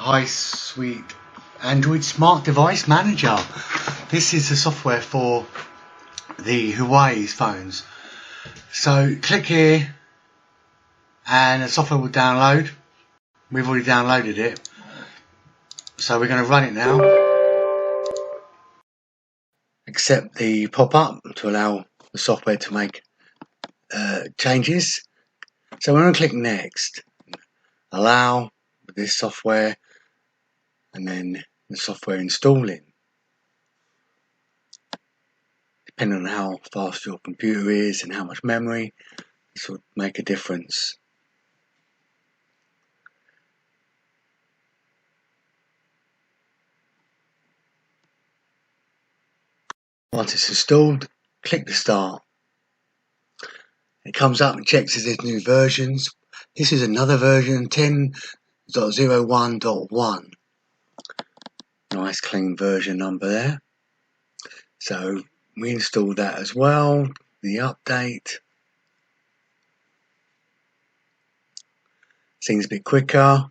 HiSuite Android Smart Device Manager. This is the software for the Huawei phones. So click here and the software will download. We've already downloaded it, so we're going to run it now. Accept the pop-up to allow the software to make changes. So we're going to click next, allow this software, and then the software installing. Depending on how fast your computer is and how much memory, this will make a difference. Once it's installed, click the start. It comes up and checks if there's new versions. This is another version, 10.01.1. Nice clean version number there. So we installed that as well. The update seems a bit quicker.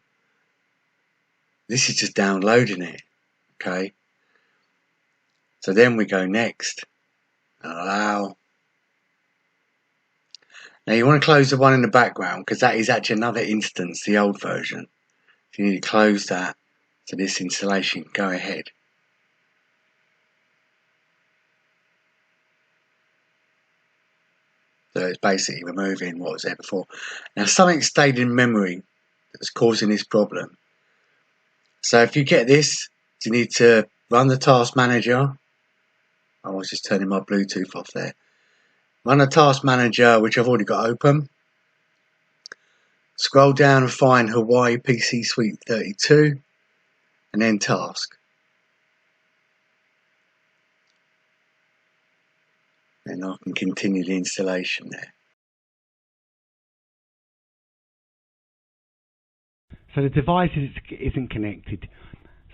This is just downloading it. Okay. So then we go next and allow. Now you want to close the one in the background because that is actually another instance, the old version. So you need to close that so this installation can go ahead. So it's basically removing what was there before. Now something stayed in memory that's causing this problem. So if you get this, you need to run the task manager. I was just turning my Bluetooth off there. Run a task manager, which I've already got open. Scroll down and find Huawei PC Suite 32 and then task. Then I can continue the installation there. So the device isn't connected.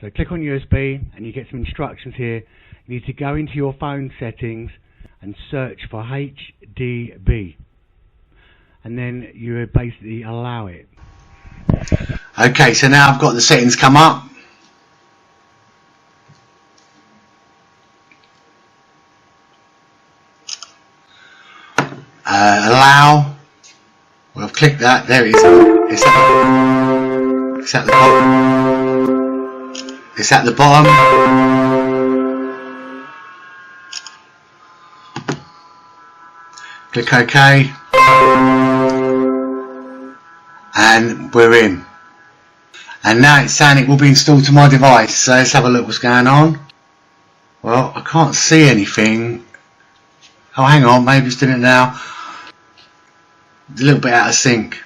So click on USB and you get some instructions here. You need to go into your phone settings and search for HDB, and then you basically allow it. Okay, so now I've got the settings come up. Allow. Well, I've clicked that. There it is. It's at the bottom. It's at the bottom. Click OK, and we're in. And now it's saying it will be installed to my device. So let's have a look what's going on. Well, I can't see anything. Oh, hang on, maybe it's doing it now. It's a little bit out of sync.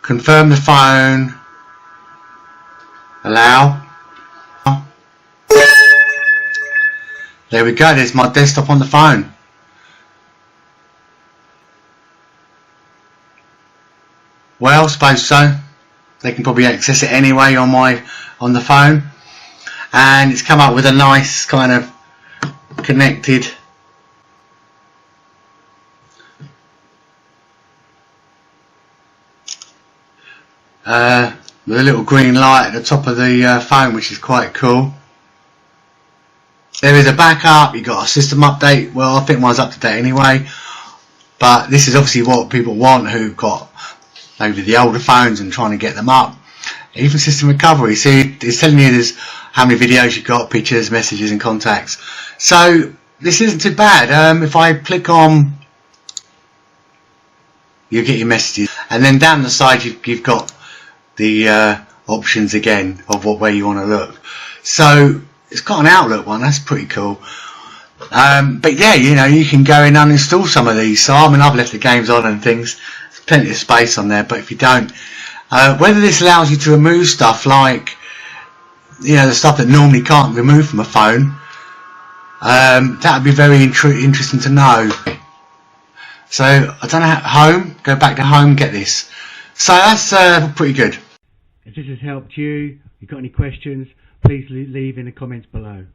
Confirm the phone. Allow. There we go, there's my desktop on the phone. Well, I suppose so. They can probably access it anyway on the phone. And it's come up with a nice kind of connected with a little green light at the top of the phone, which is quite cool. There is a backup, you've got a system update. Well, I think mine's up to date anyway, but this is obviously what people want who've got maybe the older phones and trying to get them up. Even system recovery, see, it's telling you there's how many videos you've got, pictures, messages and contacts. So this isn't too bad. If I click on, you get your messages, and then down the side you've got the options again of where you want to look. So it's got an Outlook one, that's pretty cool. But yeah, you know, you can go and uninstall some of these. So I mean, I've left the games on and things, there's plenty of space on there, but if you don't, whether this allows you to remove stuff like, you know, the stuff that normally can't remove from a phone, that would be very interesting to know. So I don't know, home, go back to home, get this. So that's pretty good. If this has helped you, you've got any questions, please leave in the comments below.